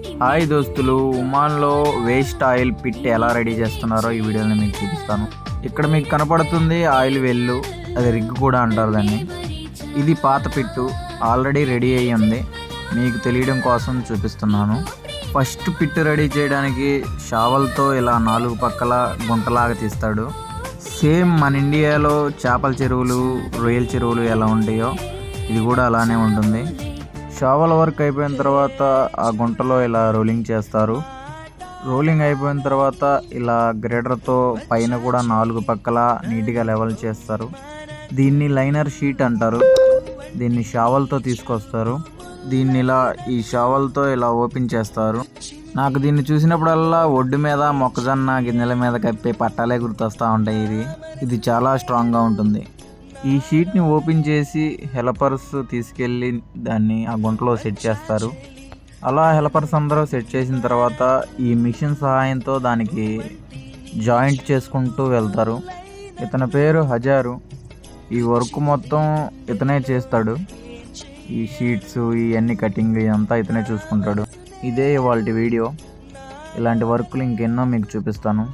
Hi దోస్తులు, ఉమాన్లో waste oil pit ఎలా ready చేస్తున్నారో ఈ వీడియోలో మీకు చూపిస్తాను. ఇక్కడ మీకు కనపడుతుంది ఆయిల్ వెల్లు, అది రిగ్ కూడా అంటారు దాన్ని. ఇది పాత పిట్టు, ఆల్రెడీ రెడీ అయ్యి ఉంది. మీకు తెలియడం కోసం చూపిస్తున్నాను. ఫస్ట్ పిట్టు రెడీ చేయడానికి షావల్తో ఇలా 4 పక్కల గుంటలాగా తీస్తాడు. సేమ్ మన ఇండియాలో చేపల చెరువులు, రొయ్యల చెరువులు ఎలా ఉంటాయో ఇది కూడా అలానే ఉంటుంది. షావల్ వర్క్ అయిపోయిన తర్వాత ఆ గుంటలో ఇలా రోలింగ్ చేస్తారు. రోలింగ్ అయిపోయిన తర్వాత ఇలా గ్రేడర్తో పైన కూడా 4 పక్కల నీట్గా లెవెల్ చేస్తారు. దీన్ని లైనర్ షీట్ అంటారు. దీన్ని షావల్తో తీసుకొస్తారు. దీన్ని ఇలా ఈ షావల్తో ఇలా ఓపెన్ చేస్తారు. నాకు దీన్ని చూసినప్పుడల్లా ఒడ్డు మీద మొక్కజొన్న గిన్నెల మీద కప్పే పట్టాలే గుర్తొస్తూ ఉంటాయి. ఇది చాలా స్ట్రాంగ్గా ఉంటుంది. ఈ షీట్ని ఓపెన్ చేసి హెల్పర్స్ తీసుకెళ్ళి దాన్ని ఆ గుంటలో సెట్ చేస్తారు. అలా హెల్పర్స్ అందరూ సెట్ చేసిన తర్వాత ఈ మిషన్ సహాయంతో దానికి జాయింట్ చేసుకుంటూ వెళ్తారు. ఇతని పేరు హజారు. ఈ వర్క్ మొత్తం ఇతనే చేస్తాడు. ఈ షీట్స్, ఇవన్నీ కటింగ్ ఇదంతా ఇతనే చూసుకుంటాడు. ఇదే ఇవాల్టి వీడియో. ఇలాంటి వర్క్లు ఇంకెన్నో మీకు చూపిస్తాను.